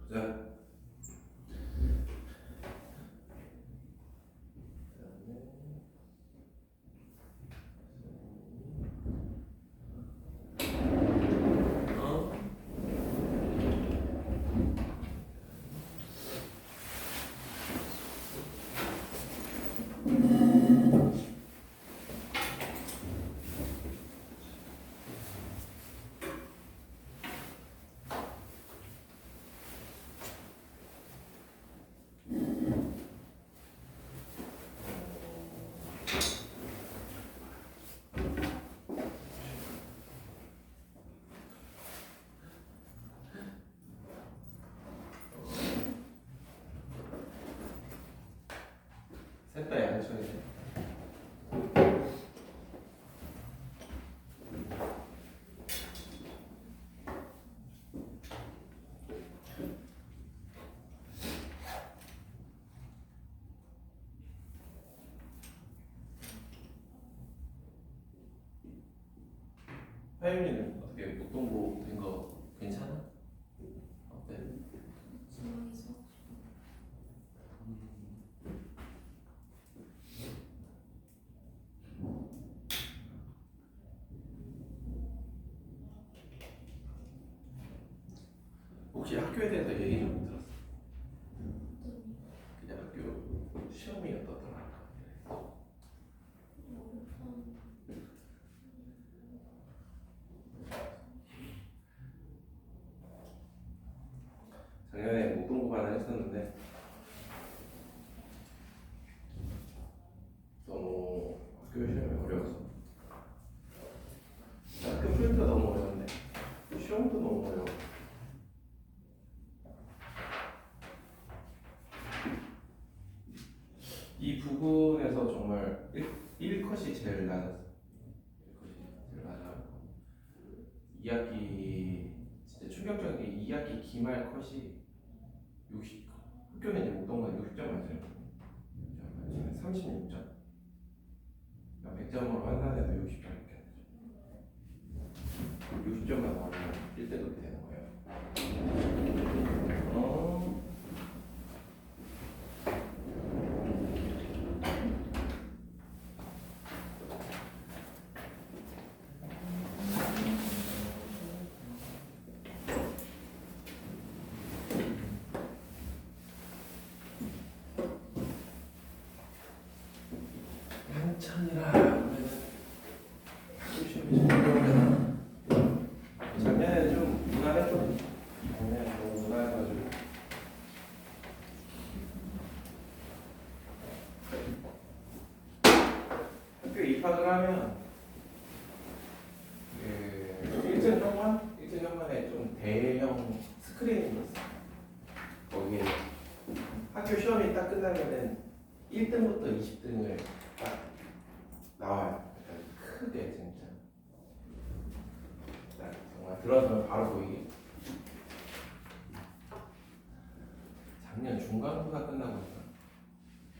보자. 셋다 양쪽이네. 하윤이는 어떻게 목동고 된 거 괜찮아? 어때? 지방에서 혹시 학교에 대해서 얘기 좀 들었어? 어떤 그냥 학교 시험이 어떻더라? 작년에 목동고반을 했었는데 너무 학교 시험이 어려워서 학교 프린트가 너무 어려운데 시험도 너무 어려워. 이 부분에서 정말 1컷이 제일 낮았어. 1컷이 제일 낮아. 2학기 진짜 충격적인 게 2학기 기말 컷이 60. 학교는 이제 목동만 60점 맞아요. 36점. 100점으로 환산해서 60점 이렇게 되죠. 60점만 나오면 1등급이 되는 거예요. 한참이라 하면은 학교 시험이 좀 어려우면 작년에 좀 무난했거든. 작년에 너무 무난해가지고 학교 입학을 하면 1층 현관에 좀 대형 스크린이 있어. 거기에 학교 시험이 딱 끝나면은 1등부터 20등을 딱 나와요. 크게 진짜. 정말 들어서면 바로 보이게. 작년 중간고사 끝나고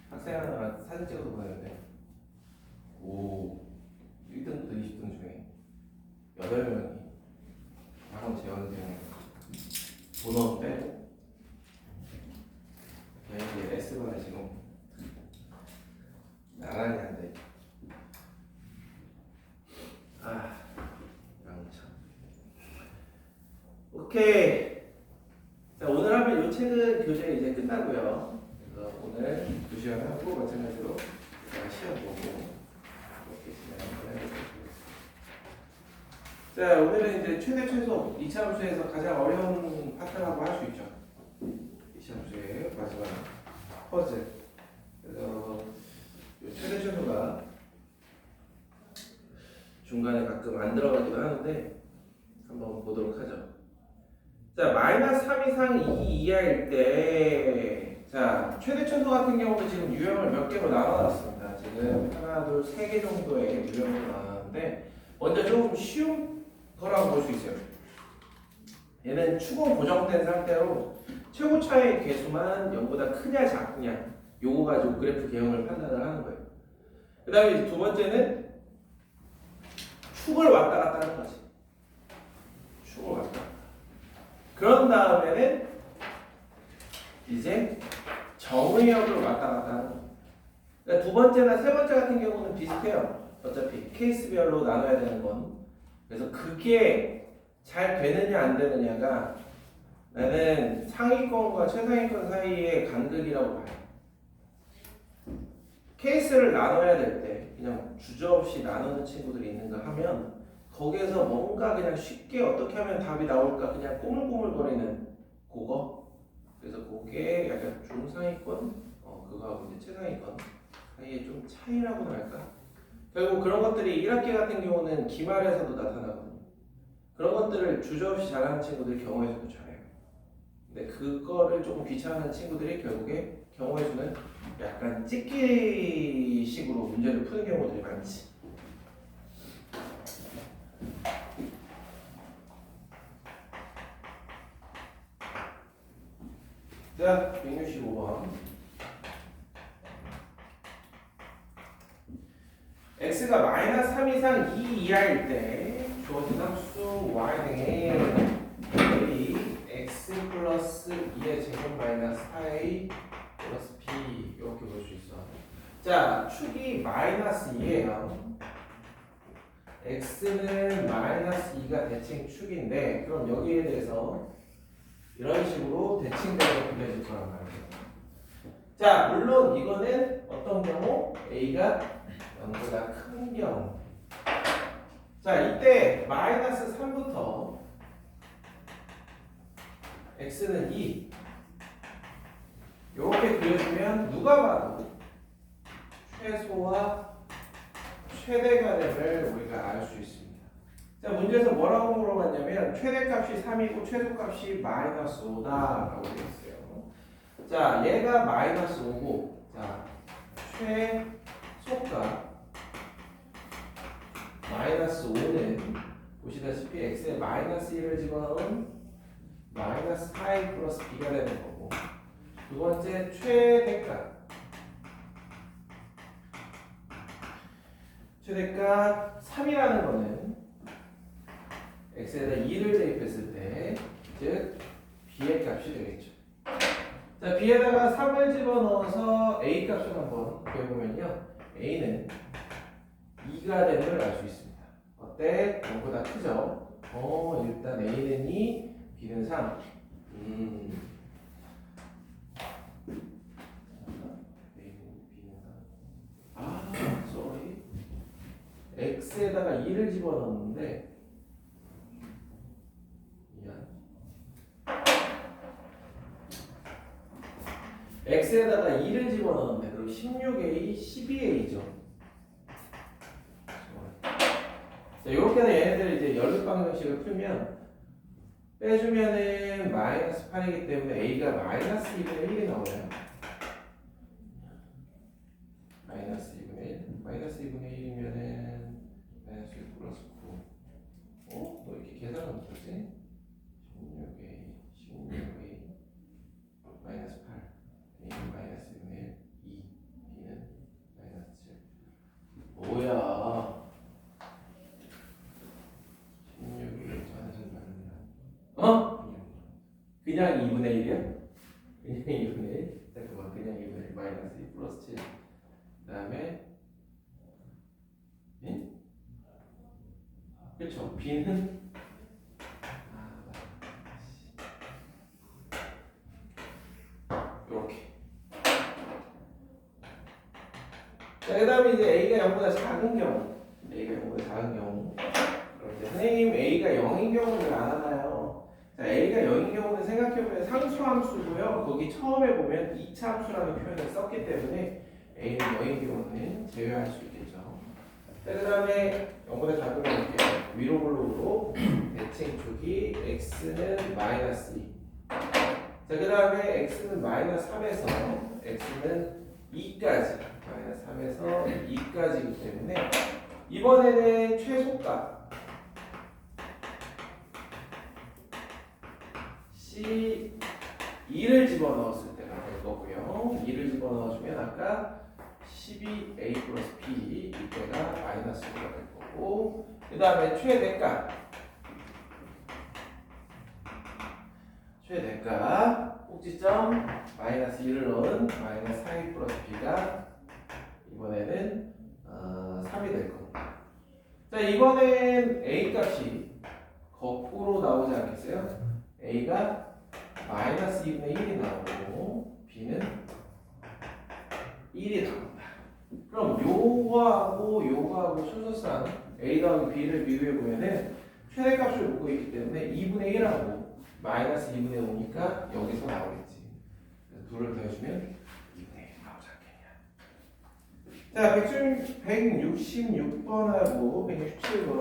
학생 하나가 사진 찍어서 보냈는데 오 1등부터 20등 중에 8명이 학원 재원생 번호 빼고 걔네들이 S반에 지금 나란히 앉아있고 양참. 오케이. 자, 오늘 하면 이 책은 교재 이제 끝나고요. 그래서 오늘 2시간 하고 마찬가지로 제가 시험 보고 이렇게 진행을 해보겠습니다. 자, 오늘은 이제 최대 최소 2차 함수에서 가장 어려운 파트라고 할 수 있죠. 2차 함수의 마지막 퍼즐. 그래서 이 최대 최소가 중간에 가끔 안 들어가기도 하는데 한번 보도록 하죠. 자, 마이너스 3 이상 2 이하일 때, 자, 최대 최소 같은 경우도 지금 유형을 몇 개로 나눠놨습니다. 지금 하나, 둘, 세 개 정도의 유형으로 나눴는데, 먼저 조금 쉬운 거라고 볼 수 있어요. 얘는 축은 고정된 상태로 최고 차의 개수만 0보다 크냐 작냐, 요거 가지고 그래프 개형을 판단을 하는 거예요. 그 다음에 두 번째는 축을 왔다 갔다 하는 거지. 축을 왔다 갔다. 그런 다음에는 이제 정의역으로 왔다 갔다 하는 거예요. 그러니까 두 번째나 세 번째 같은 경우는 비슷해요. 어차피 케이스별로 나눠야 되는 건. 그래서 그게 잘 되느냐 안 되느냐가 나는 상위권과 최상위권 사이의 간극이라고 봐요. 케이스를 나눠야 될 때 그냥 주저없이 나누는 친구들이 있는가 하면 거기에서 뭔가 그냥 쉽게 어떻게 하면 답이 나올까 그냥 꼬물꼬물거리는 그거. 그래서 그게 약간 중상위권 그거하고 이제 최상위권 사이에 좀 차이라고나 할까. 결국 그런 것들이 1학기 같은 경우는 기말에서도 나타나거든요. 그런 것들을 주저없이 잘하는 친구들이 경우에서도 잘해요. 근데 그거를 조금 귀찮아하는 친구들이 결국에 경우에서는 약간 찍기식으로 문제를 푸는 경우들이 많지. 자, 165번. x가 마이너스 3 이상 2 이하일 때 주어진 함수 y 등의 a x 플러스 2의 제곱 마이너스 4a 플러스 b 이렇게 볼 수 있어. 자, 축이 마이너스 2예요. x는 마이너스 2가 대칭 축인데 그럼 여기에 대해서 이런 식으로 대칭되어 그려질 거란 말이에요. 자, 물론 이거는 어떤 경우? a가 0보다 큰 경우. 자, 이때 마이너스 3부터 x는 2 이렇게 그려주면 누가 봐도 최소와 최대가 됨을 우리가 알 수 있습니다. 자, 문제에서 뭐라고 물어봤냐면 최대값이 3이고 최소값이 마이너스 5다라고 되어 있어요. 자, 얘가 마이너스 5고 자, 최소값 마이너스 5는 보시다시피 x에 마이너스 1을 집어넣은 마이너스 4a 플러스 b가 되는 거고 두 번째 최대값 3이라는 거는 x에다 2를 대입했을 때 즉 b의 값이 되겠죠. 자, b에다가 3을 집어넣어서 a 값을 한번 구해보면요 a는 2가 되는 걸 알 수 있습니다. 어때? 0보다 크죠? 일단 a는 2, b는 3. sorry. x에다가 2를 집어넣었는데 미안. x에다가 2를 집어넣었는데 그럼 16a, 12a죠. 자, 이렇게 해서 얘네들 이제 연립방정식을 풀면 빼주면은 마이너스 8이기 때문에 a가 마이너스 2분의 1이 나와요. 마이너스 2분의 1. 마이너스 2분의 1이면은 마이너스 1 플러스 9. 너 이렇게 계산을 못하지? 16a, 16a 마이너스 8. a는 마이너스 2분의 1, 2. b는 마이너스 7. 뭐야? 16이 그냥 2분의 1이야? 그냥 2분의 1? 잠깐만, 그냥 2분의 1 마이너스 2 플러스 7. 그 다음에 그렇죠. b는 이렇게. 자, 그 다음에 이제 a가 0보다 작은 경우 그럼 이제 선생님 a가 0인 경우는 안 하나요? 자, a가 0인 경우는 생각해보면 상수함수고요. 거기 처음에 보면 2차 함수라는 표현을 썼기 때문에 a는 0인 경우는 제외할 수 있겠죠. 자, 그 다음에 0보다 작은 경우 위로 블록으로 대칭축이 x는 마이너스 2. 자, 그 다음에 x는 마이너스 3에서 x는 2까지 마이너스 3에서 2까지이기 때문에 이번에는 최소값 C2를 집어넣었을 때가 될 거고요. 2를 집어넣어주면 아까 12a 플러스 b 이때가 마이너스 5가 될 거고 그 다음에 최대값 꼭지점 마이너스 1을 넣은 마이너스 4a 플러스 b가 이번에는 3이 될 겁니다. 자, 이번엔 a 값이 거꾸로 나오지 않겠어요? a가 마이너스 2분의 1이 나오고 b는 1이 나온다. 그럼 요거하고 순서상 a 더하기 b를 비교해 보면은 최대값을 보고 있기 때문에 2분의 1하고 마이너스 2분의 5니까 여기서 나오겠지. 그래서 둘을 더해주면 2분의 1 나오지 않겠냐. 자, 166번하고 167번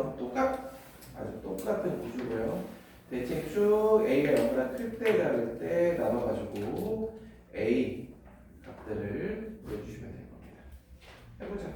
아주 똑같은 구조고요. 대칭축 a가 0보다 클 때 작을 때 나눠가지고 a 값들을 보여주시면 될 겁니다. 해보자.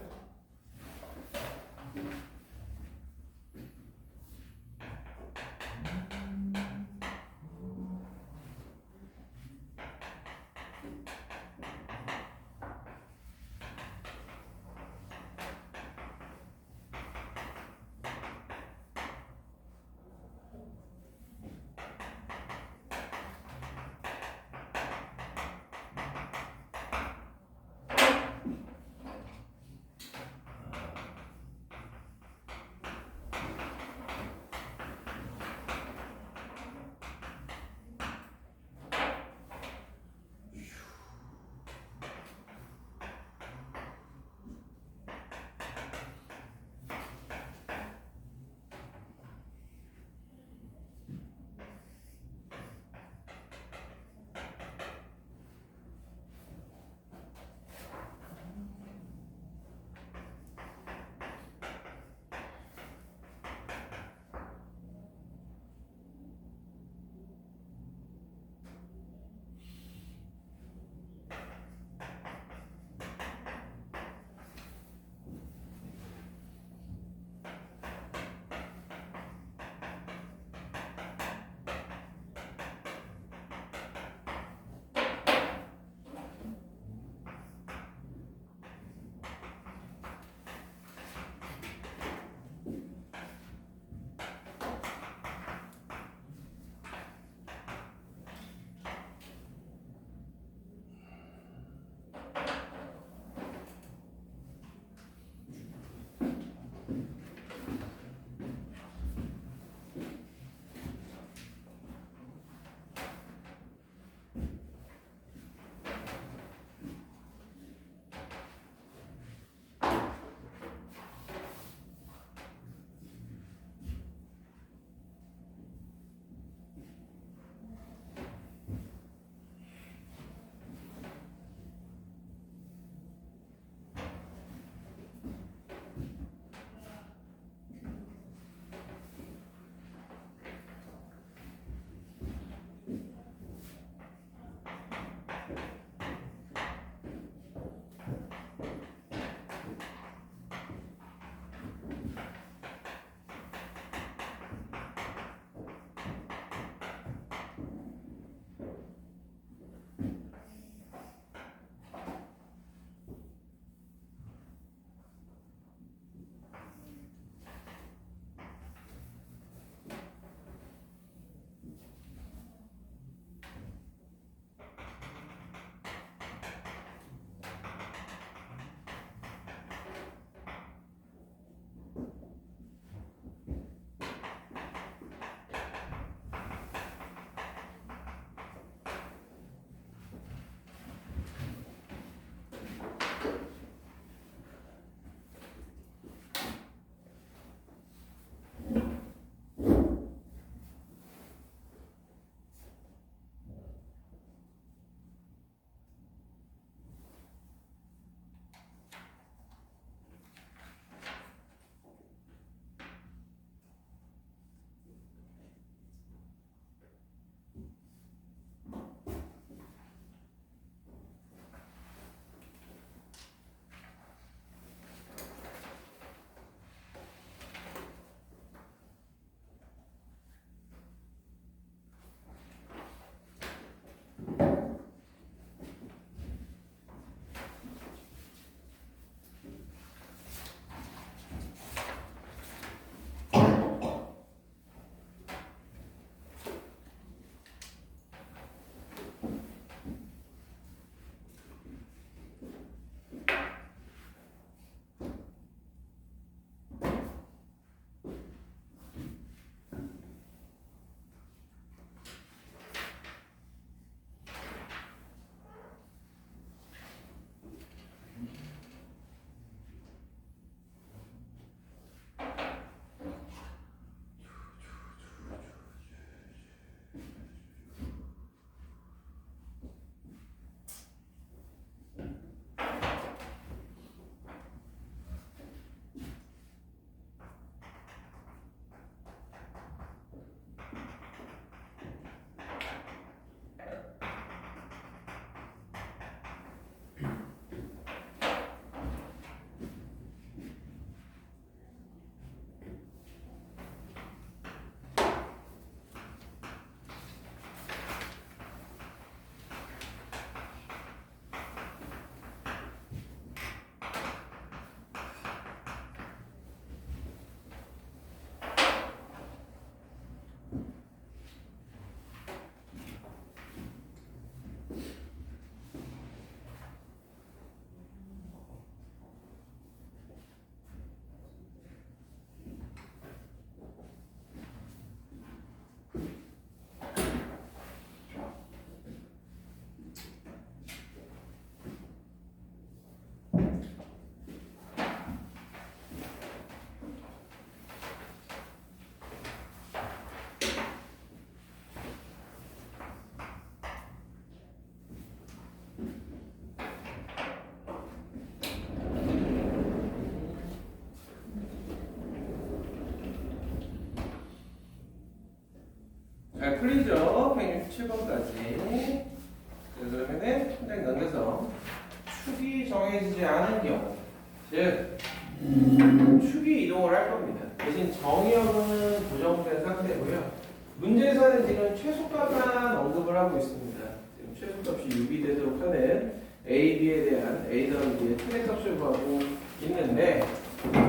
잘 풀리죠? 167번까지. 그러면은 한장 넘겨서 축이 정해지지 않은 경우, 즉 축이 이동을 할 겁니다. 대신 정의역은 고정된 상태고요. 문제에서는 지금 최소값만 언급을 하고 있습니다. 지금 최소값이 6이 되도록 하는 A, B에 대한 A 더하기 B의 최대값을 구하고 있는데,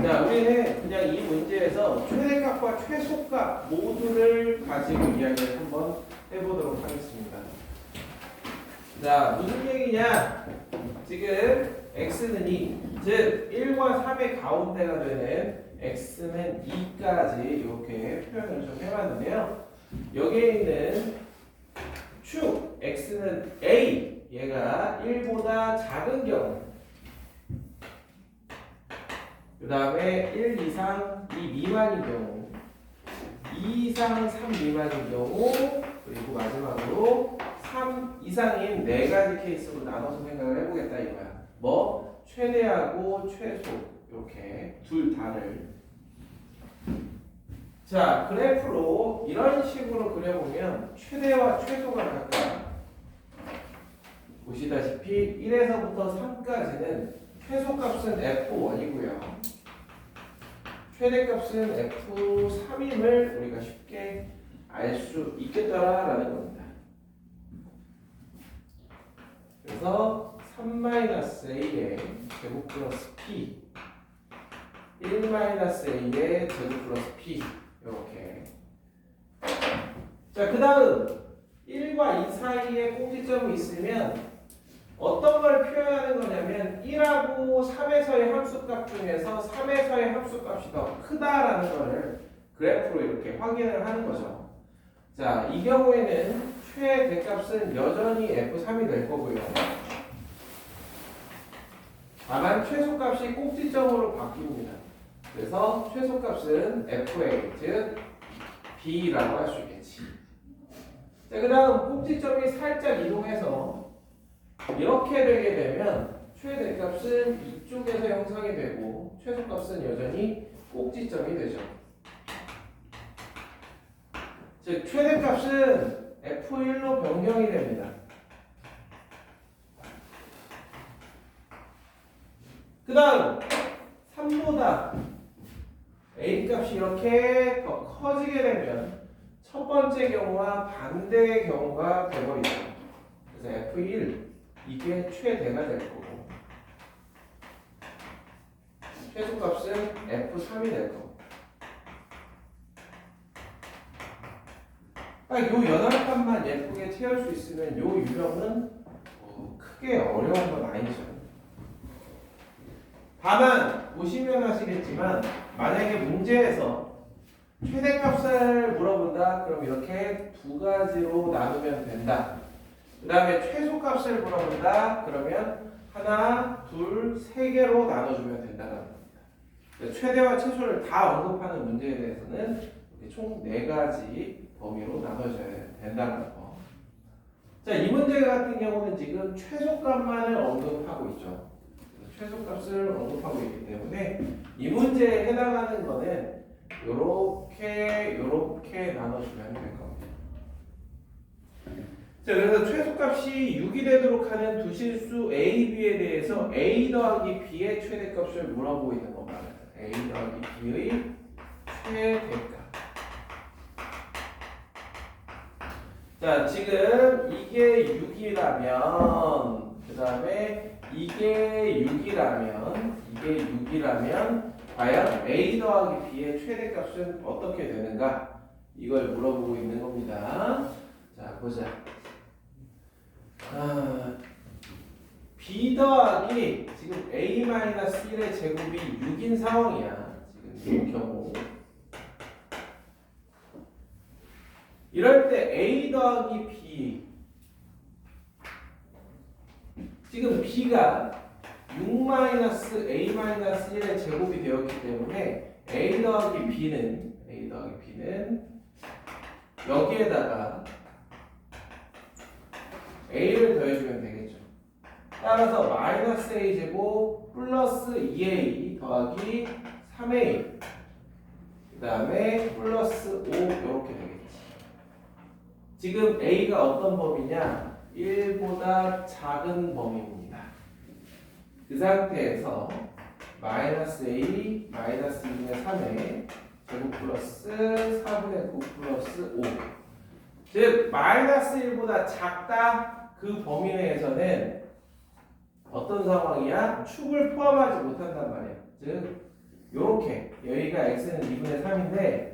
자, 우리는 그냥 이 문제에서 최대값과 최소값 모두를 가지고 이야기를 한번 해보도록 하겠습니다. 자, 무슨 얘기냐? 지금 x는 2, 즉 1과 3의 가운데가 되는 x는 2까지 이렇게 표현을 좀 해봤는데요. 여기에 있는 축 x는 a, 얘가 1보다 작은 경우, 그 다음에 1 이상 2 미만인 경우, 2 이상 3 미만인 경우, 그리고 마지막으로 3 이상인 네 가지 케이스로 나눠서 생각을 해보겠다 이거야. 뭐 최대하고 최소 이렇게 둘 다를. 자, 그래프로 이런 식으로 그려보면 최대와 최소가 각각 보시다시피 1에서부터 3까지는 최소값은 F1이고요. 최대값은 F3임을 우리가 쉽게 알 수 있겠다라는 겁니다. 그래서 3-A의 제곱 플러스 P 1-A의 제곱 플러스 P 이렇게. 자, 그 다음 1과 2 사이에 꼭지점이 있으면 어떤 걸 표현하는 거냐면 1하고 3에서의 함수값 중에서 3에서의 함수값이 더 크다라는 거를 그래프로 이렇게 확인을 하는 거죠. 자, 이 경우에는 최대값은 여전히 F3이 될 거고요. 다만 최소값이 꼭지점으로 바뀝니다. 그래서 최소값은 FA, 즉 B라고 할 수 있겠지. 자, 그 다음 꼭지점이 살짝 이동해서 이렇게 되게 되면 최대값은 이쪽에서 형성이 되고 최소값은 여전히 꼭지점이 되죠. 즉 최대값은 F1로 변경이 됩니다. 그 다음 3보다 A값이 이렇게 더 커지게 되면 첫 번째 경우와 반대의 경우가 되버리죠. 그래서 F1 이게 최대가 될 거고 최소값은 F3이 될 거고. 딱 요 연합값만 예쁘게 채울 수 있으면 요 유형은 크게 어려운 건 아니죠. 다만 보시면 아시겠지만 만약에 문제에서 최대값을 물어본다 그럼 이렇게 두 가지로 나누면 된다. 그 다음에 최소값을 물어본다 그러면 하나, 둘, 세 개로 나눠주면 된다는 겁니다. 최대와 최소를 다 언급하는 문제에 대해서는 총 네 가지 범위로 나눠져야 된다는 거. 자, 이 문제 같은 경우는 지금 최소값만을 언급하고 있죠. 최소값을 언급하고 있기 때문에 이 문제에 해당하는 거는 요렇게 나눠주면 될 겁니다. 자, 그래서 최소값이 6이 되도록 하는 두 실수 A, B에 대해서 A 더하기 B의 최대값을 물어보고 있는 겁니다. A 더하기 B의 최대값. 자, 지금 이게 6이라면 그 다음에 이게 6이라면 과연 A 더하기 B의 최대값은 어떻게 되는가? 이걸 물어보고 있는 겁니다. 자, 보자. B 더하기 지금 A-1의 제곱이 6인 상황이야. 지금 이 경우. 이럴 때 A 더하기 B 지금 B가 6-A-1의 제곱이 되었기 때문에 A 더하기 B는 여기에다가 A를 더해주면 되겠죠. 따라서 마이너스 A 제곱 플러스 2A 더하기 3A 그 다음에 플러스 5 이렇게 되겠지. 지금 A가 어떤 범위냐? 1보다 작은 범위입니다. 그 상태에서 마이너스 A 마이너스 2분의 3에 제곱 플러스 4분의 9 플러스 5. 즉 마이너스 1보다 작다. 그 범위 내에서는 어떤 상황이야? 축을 포함하지 못한단 말이야. 즉 요렇게 여기가 x는 2분의 3인데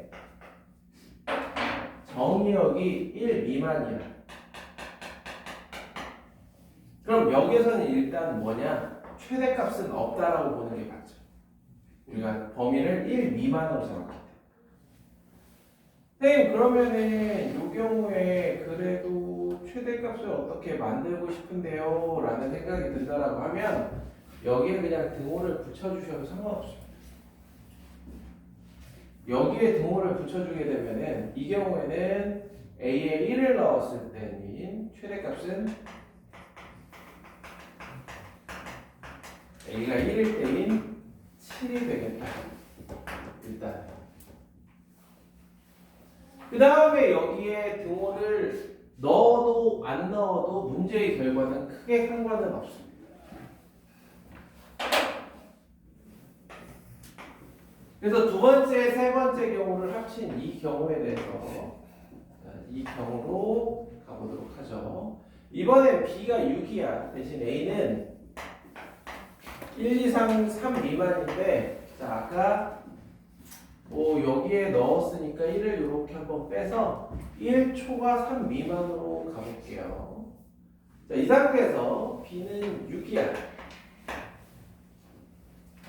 정의역이 1 미만이야. 그럼 여기서는 일단 뭐냐? 최대값은 없다라고 보는 게 맞죠. 우리가 범위를 1 미만으로 잡았기 때문에. 선생님 그러면은 이 경우에 그래도 최대값을 어떻게 만들고 싶은데요? 라는 생각이 든다라고 하면 여기에 그냥 등호를 붙여주셔도 상관없습니다. 여기에 등호를 붙여주게 되면은 이 경우에는 A에 1을 넣었을 때는 최대값은 A가 1일 때인 7이 되겠다. 일단 그 다음에 여기에 등호를 넣어도 안 넣어도 문제의 결과는 크게 상관은 없습니다. 그래서 두 번째, 세 번째 경우를 합친 이 경우에 대해서 이 경우로 가보도록 하죠. 이번엔 B가 6이야. 대신 A는 1, 2, 3 미만인데 자 아까 여기에 넣었으니까 1을 이렇게 한번 빼서 1초가 3 미만으로 가볼게요. 자, 이 상태에서 B는 6이야.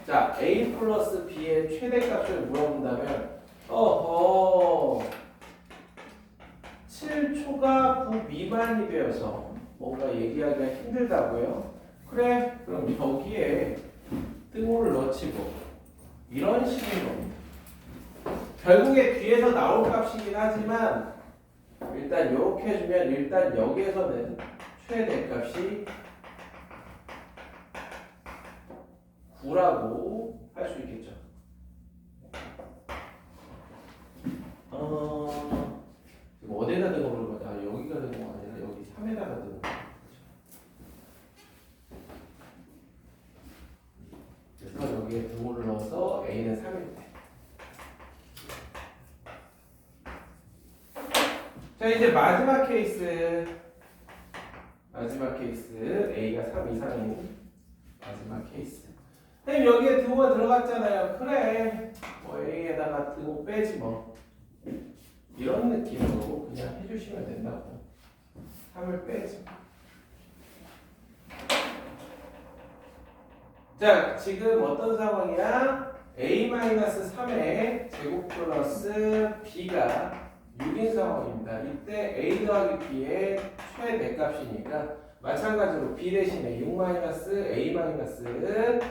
자, A 플러스 B의 최대값을 물어본다면 7초가 9 미만이 되어서 뭔가 얘기하기가 힘들다고요? 그래, 그럼 여기에 등호를 넣지 뭐. 이런 식인 겁니다. 결국에 뒤에서 나올 값이긴 하지만 일단 이렇게 해주면 일단 여기에서는 최대값이 9라고 할 수 있겠죠. 지금 어디에다 든 거를 거냐? 여기가 든 거 아니라 여기 3에다가 든 거. 그래서 여기에 등호를 넣어서 A는 3일 때. 자 이제 마지막 케이스 A가 3 이상인 마지막 케이스. 선생님 여기에 등호가 들어갔잖아요. 그래 A에다가 등호 빼지 뭐 이런 느낌으로 그냥 해주시면 된다고. 3을 빼지. 자 지금 어떤 상황이야? A-3의 제곱 플러스 B가 6인 상황입니다. 이때 A 더하기 B의 최대값이니까 마찬가지로 B 대신에 6-A-3의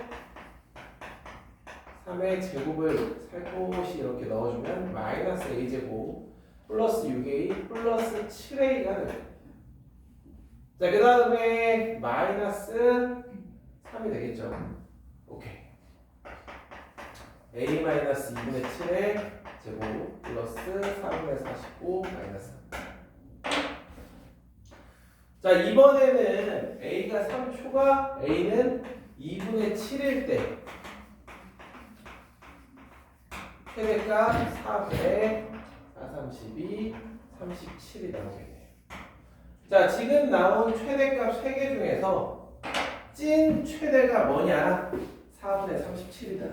제곱을 살포시 이렇게 넣어주면 마이너스 A제곱 플러스 6A 플러스 7A가 됩니다. 자, 그 다음에 마이너스 3이 되겠죠. 오케이. A-2분의 7의 제곱 플러스 3분의 49 마이너스 3. 자 이번에는 A가 3초가 A는 2분의 7일 때 최대값 4분의 432 37이 나오겠네요. 자 지금 나온 최대값 3개 중에서 찐 최대가 뭐냐? 4분의 37이다.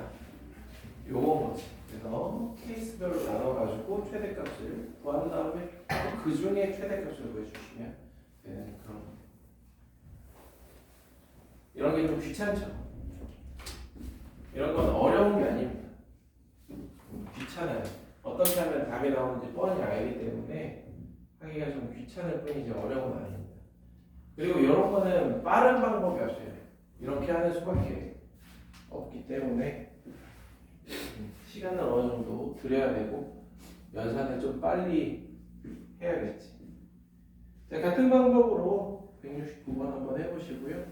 요건 거지. 그래서 케이스별로 나눠가지고 최대값을 구한 다음에 그 중에 최대값을 구해주시면 되는 그런 거. 이런 게 좀 귀찮죠? 이런 건 어려운 게 아닙니다. 귀찮아요. 어떻게 하면 답이 나오는지 뻔히 알기 때문에 하기가 좀 귀찮을 뿐이지 어려운 건 아닙니다. 그리고 이런 거는 빠른 방법이 없어요. 이렇게 하는 수밖에 없기 때문에 시간을 어느 정도 들여야 되고 연산을 좀 빨리 해야겠지. 자, 같은 방법으로 169번 한번 해보시고요.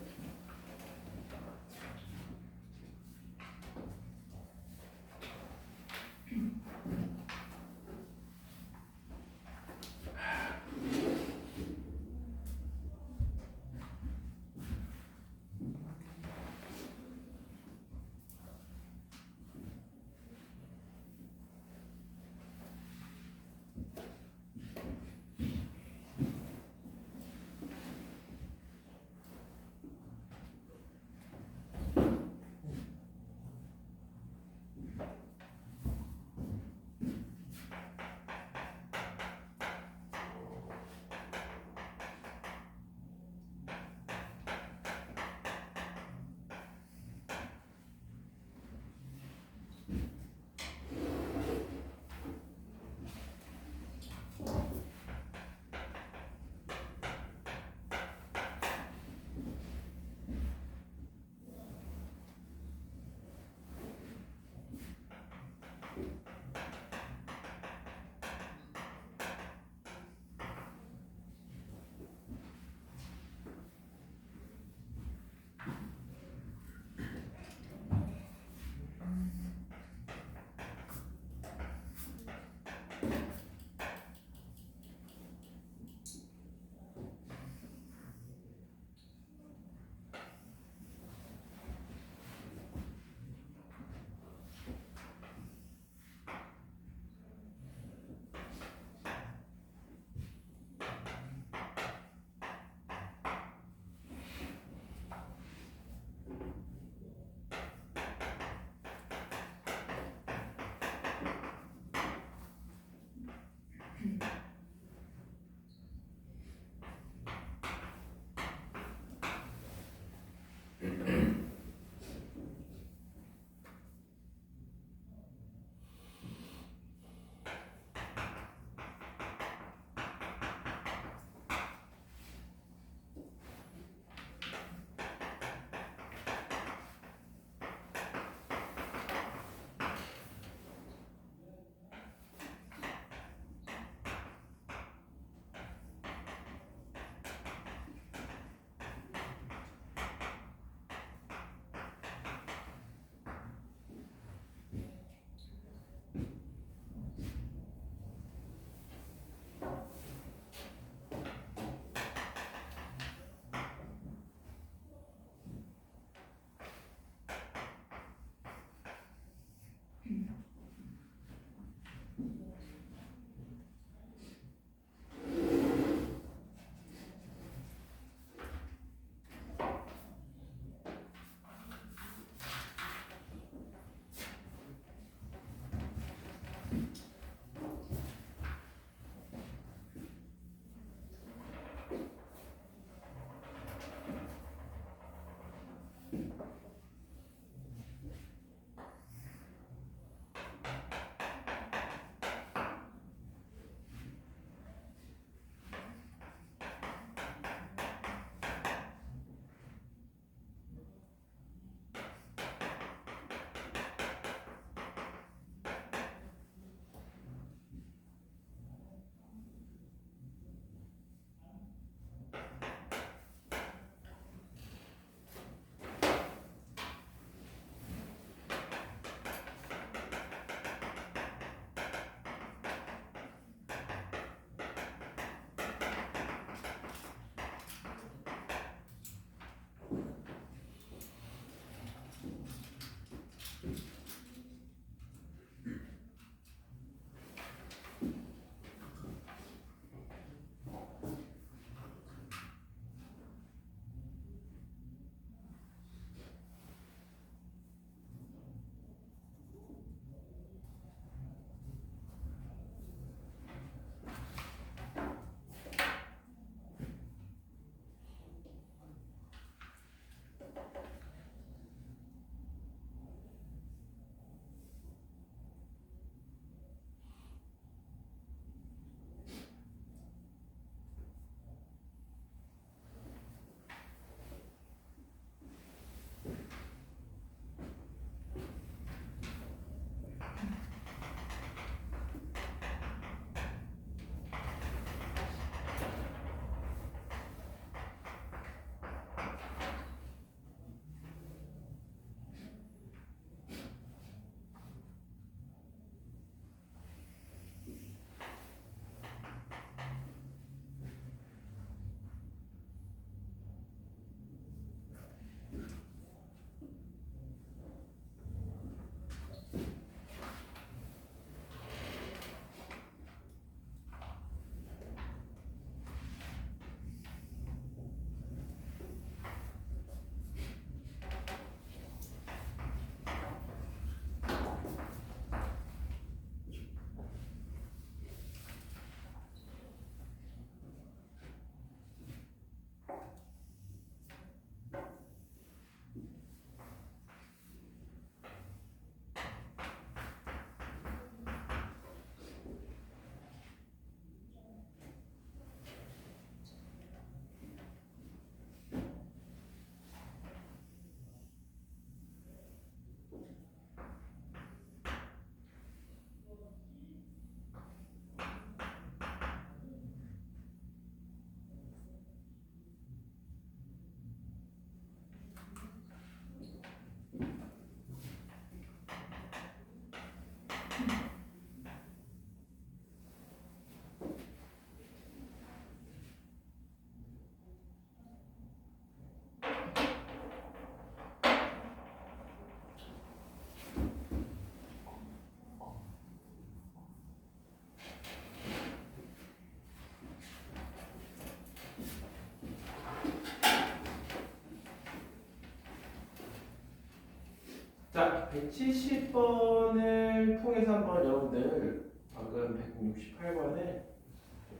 자, 170번을 통해서 한번 여러분들 방금 168번을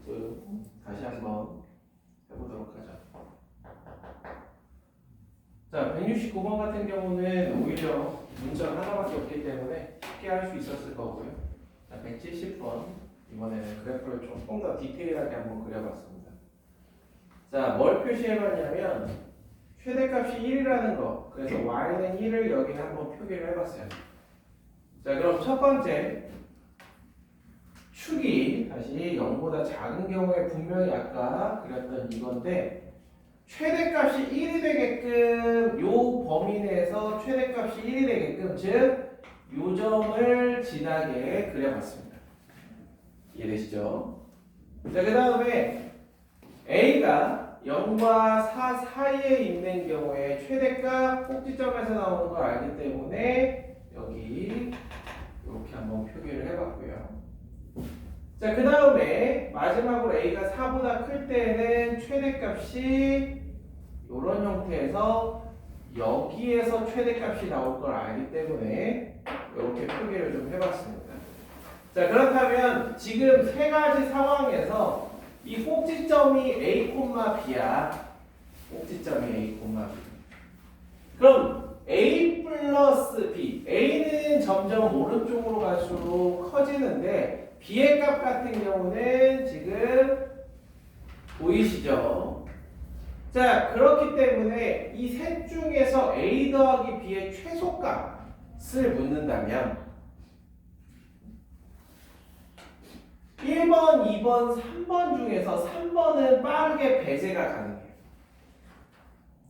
조금 다시 한번 해보도록 하죠. 자, 169번 같은 경우는 오히려 문자가 하나밖에 없기 때문에 쉽게 할 수 있었을 거고요. 자, 170번 이번에는 그래프를 조금 더 디테일하게 한번 그려봤습니다. 자, 뭘 표시해봤냐면 최대값이 1이라는 거. 그래서 y는 1을 여기는 한번 표기를 해봤어요. 자, 그럼 첫 번째 축이 다시 0보다 작은 경우에 분명히 아까 그렸던 이건데 최대값이 1이 되게끔 요 범위 내에서 최대값이 1이 되게끔 즉 요 점을 진하게 그려봤습니다. 이해되시죠? 자, 그 다음에 A가 0과 4 사이에 있는 경우에 최대값 꼭지점에서 나오는 걸 알기 때문에 여기 이렇게 한번 표기를 해봤고요. 자, 그 다음에 마지막으로 A가 4보다 클 때에는 최대값이 이런 형태에서 여기에서 최대값이 나올 걸 알기 때문에 이렇게 표기를 좀 해봤습니다. 자, 그렇다면 지금 세 가지 상황에서 이 꼭지점이 A, B야. 꼭지점이 A, B. 그럼 A 플러스 B. A는 점점 오른쪽으로 갈수록 커지는데 B의 값 같은 경우는 지금 보이시죠? 자, 그렇기 때문에 이 셋 중에서 A 더하기 B의 최소값을 묻는다면 1번, 2번, 3번 중에서 3번은 빠르게 배제가 가능해요.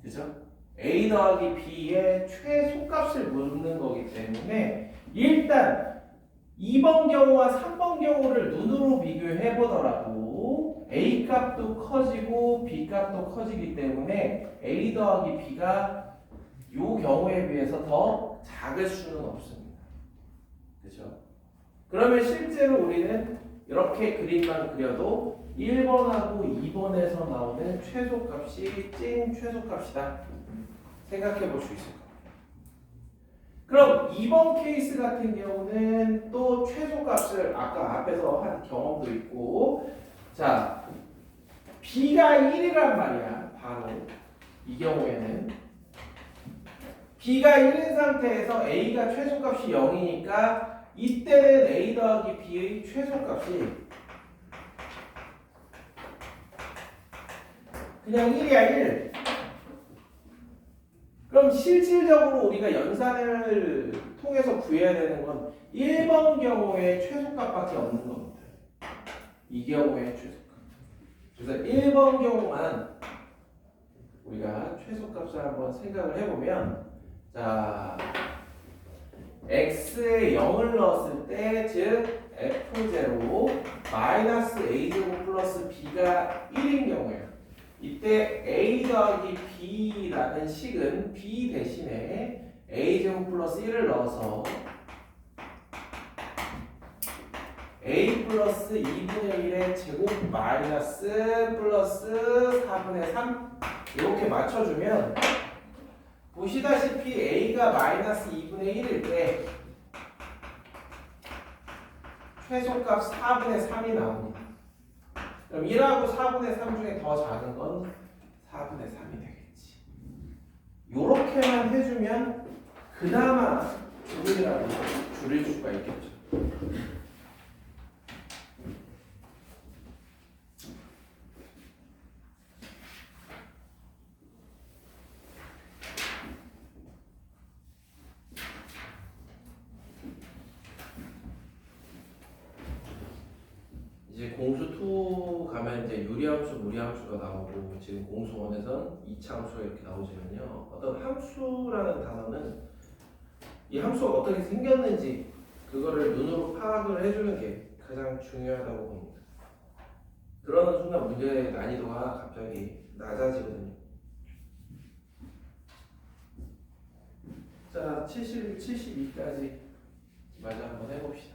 그죠? A 더하기 B의 최소값을 묻는 거기 때문에 일단 2번 경우와 3번 경우를 눈으로 비교해 보더라도 A 값도 커지고 B 값도 커지기 때문에 A 더하기 B가 이 경우에 비해서 더 작을 수는 없습니다. 그렇죠? 그러면 실제로 우리는 이렇게 그림만 그려도 1번하고 2번에서 나오는 최소값이 찐 최소값이다 생각해 볼 수 있을 겁니다. 그럼 2번 케이스 같은 경우는 또 최소값을 아까 앞에서 한 경험도 있고, 자, B가 1이란 말이야. 바로 이 경우에는 B가 1인 상태에서 A가 최소값이 0이니까 이때는 A 더하기 B의 최소값이 그냥 1이야 1. 그럼 실질적으로 우리가 연산을 통해서 구해야 되는 건 1번 경우의 최소값밖에 없는 겁니다. 이 경우의 최소값. 그래서 1번 경우만 우리가 최소값을 한번 생각을 해보면, 자, x에 0을 넣었을 때, 즉 f0 마이너스 a제곱 플러스 b가 1인 경우에요. 이때 a 더하기 b라는 식은 b 대신에 a제곱 플러스 1을 넣어서 a 플러스 2분의 1의 제곱 마이너스 플러스 4분의 3 이렇게 맞춰주면 보시다시피 a가 마이너스 2분의 1일 때 최소값 4분의 3이 나옵니다. 그럼 1하고 4분의 3 중에 더 작은 건 4분의 3이 되겠지. 요렇게만 해주면 그나마 조금이라도 줄일 수가 있겠죠. 이제 공수 2 가면 이제 유리함수, 무리함수가 나오고 지금 공수 1에선 2차 함수가 이렇게 나오지만요. 어떤 함수라는 단어는 이 함수가 어떻게 생겼는지 그거를 눈으로 파악을 해주는 게 가장 중요하다고 봅니다. 그러는 순간 문제의 난이도가 갑자기 낮아지거든요. 자, 71, 72까지 마저 한번 해봅시다.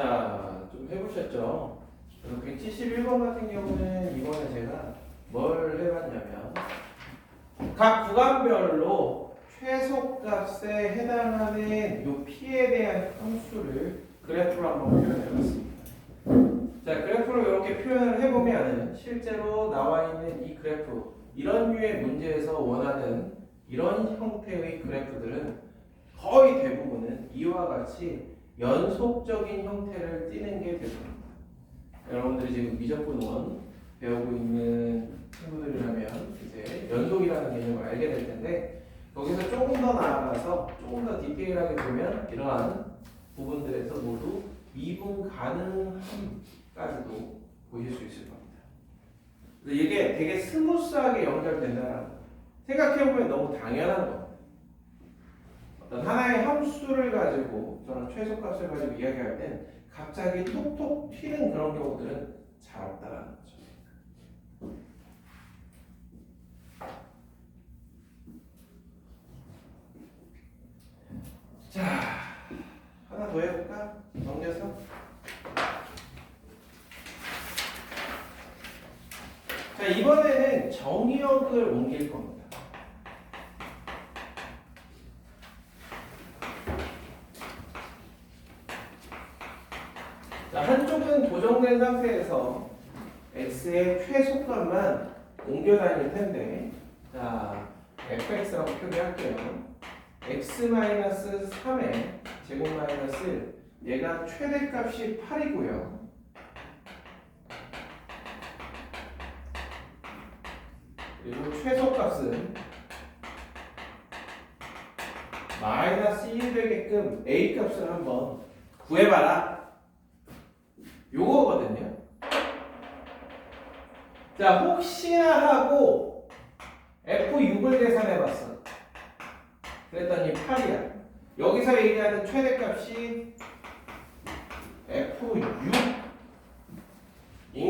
자, 좀 해보셨죠? 그래서 171번 같은 경우는 이번에 제가 뭘 해봤냐면 각 구간별로 최소값에 해당하는 요 P에 대한 함수를 그래프로 한번 표현해봤습니다. 자, 그래프로 이렇게 표현을 해보면 실제로 나와 있는 이 그래프, 이런 류의 문제에서 원하는 이런 형태의 그래프들은 거의 대부분은 이와 같이 연속적인 형태를 띠는 게 대부분입니다. 여러분들이 지금 미적분원 배우고 있는 친구들이라면 이제 연속이라는 개념을 알게 될 텐데 거기서 조금 더 나아가서 조금 더 디테일하게 보면 이러한 부분들에서 모두 미분 가능함까지도 보실 수 있을 겁니다. 그래서 이게 되게 스무스하게 연결된다는 거. 생각해보면 너무 당연한 겁니다. 어떤 하나의 함수를 가지고 저는 최소값을 가지고 이야기할 땐 갑자기 톡톡 튀는 그런 경우들은 잘 없다라는 거죠. 자, 하나 더 해볼까? 넘겨서. 자, 이번에는 정의역을 옮길 겁니다. 자, 한쪽은 고정된 상태에서 x의 최소값만 옮겨 다닐 텐데, 자, fx라고 표기할게요. x-3의 제곱 마이너스 1, 얘가 최대값이 8이고요. 그리고 최소값은 마이너스 1 되게끔 a 값을 한번 구해봐라. 요거거든요. 자, 혹시나 하고 F6을 계산해봤어. 그랬더니 8이야. 여기서 얘기하는 최대값이 F6인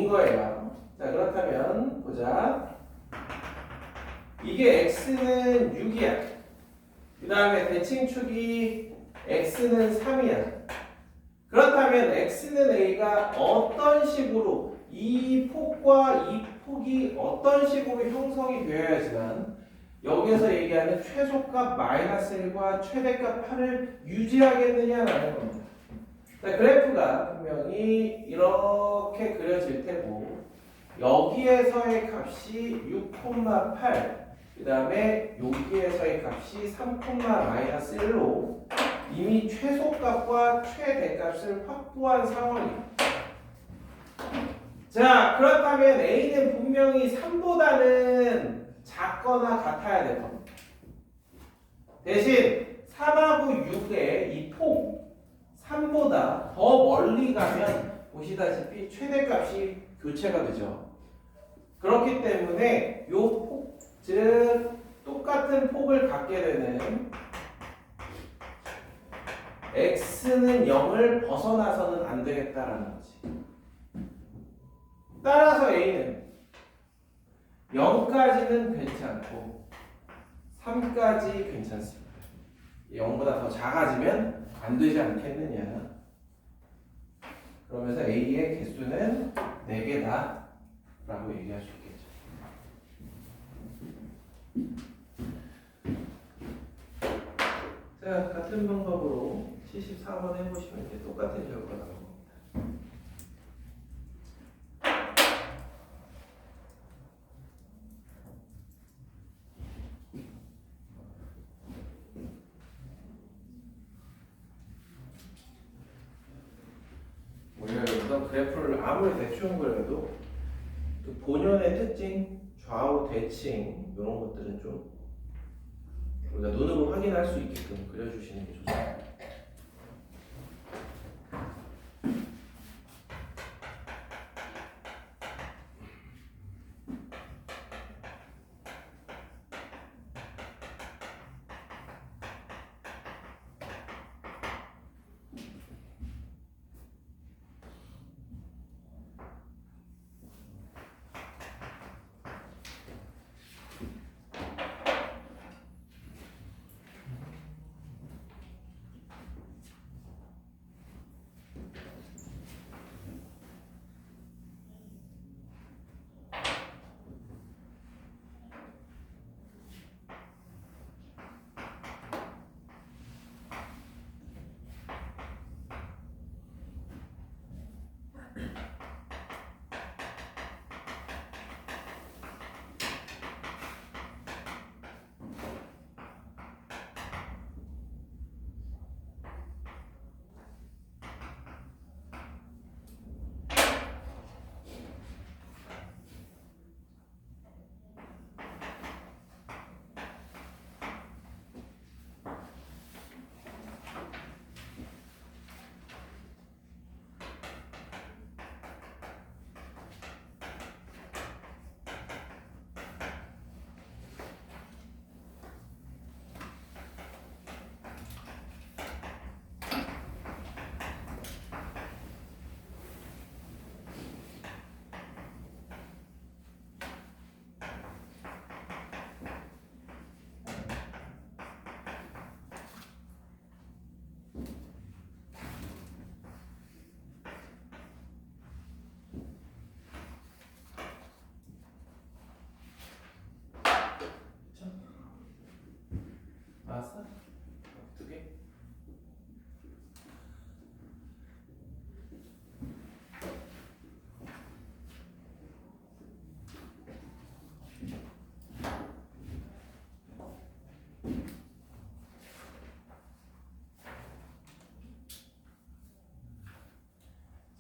거예요. 자, 그렇다면 보자. 이게 x는 6이야. 그 다음에 대칭축이 x는 3이야. 그렇다면 x는 a가 어떤 식으로 이 폭과 이 폭이 어떤 식으로 형성이 되어야지만 여기서 얘기하는 최소값 마이너스 1과 최대값 8을 유지하겠느냐라는 겁니다. 자, 그래프가 분명히 이렇게 그려질 테고 여기에서의 값이 6,8 그 다음에 여기에서의 값이 3,-1로 이미 최소값과 최대값을 확보한 상황입니다. 자, 그렇다면 A는 분명히 3보다는 작거나 같아야 될 겁니다. 대신 3하고 6의 이 폭 3보다 더 멀리 가면 보시다시피 최대값이 교체가 되죠. 그렇기 때문에 이 폭, 즉 똑같은 폭을 갖게 되는 x는 0을 벗어나서는 안 되겠다라는 거지. 따라서 a는 0까지는 괜찮고 3까지 괜찮습니다. 0보다 더 작아지면 안 되지 않겠느냐. 그러면서 a의 개수는 4개다 라고 얘기할 수 있겠죠. 자, 같은 방법으로 74번 해보시면 이제 똑같은 결과가 나올 겁니다. 우리가 여기서 그래프를 아무리 대충 그려도 그 본연의 특징, 좌우 대칭 이런 것들은 좀 우리가 눈으로 확인할 수 있게끔 그려주시는 게 좋습니다.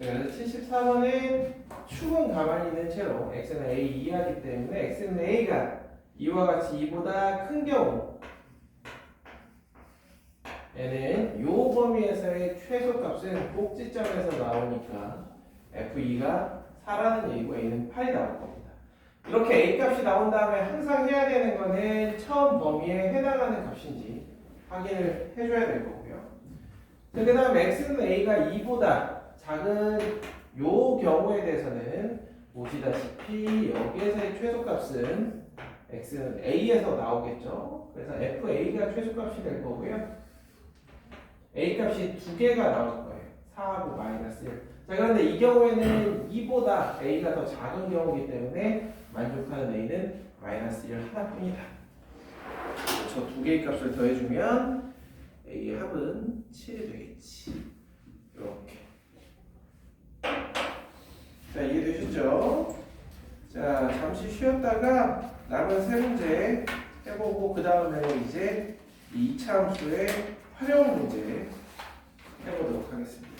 그래서 74번은 축은 가만히 있는 채로 x는 a 이하기 때문에 x는 a가 이와 같이 2보다 큰 경우 얘는 요 범위에서의 최소값은 꼭지점에서 나오니까 f2가 4라는 얘기고 a는 8이 나올 겁니다. 이렇게 a 값이 나온 다음에 항상 해야 되는 거는 처음 범위에 해당하는 값인지 확인을 해줘야 될 거고요. 그 다음에 x는 a가 2보다 작은 요 경우에 대해서는 보시다시피 여기에서의 최소값은 x는 a에서 나오겠죠. 그래서 fa가 최소값이 될 거고요. a 값이 두 개가 나올 거예요. 4하고 마이너스 1. 자, 그런데 이 경우에는 2보다 a가 더 작은 경우이기 때문에 만족하는 a는 마이너스 1 하나뿐이다. 저 두 개의 값을 더해주면 a의 합은 7이 되겠지. 이렇게. 자, 이해되셨죠? 자, 잠시 쉬었다가 남은 세 문제 해보고 그 다음에는 이제 이 2차 함수의 활용 문제 해보도록 하겠습니다.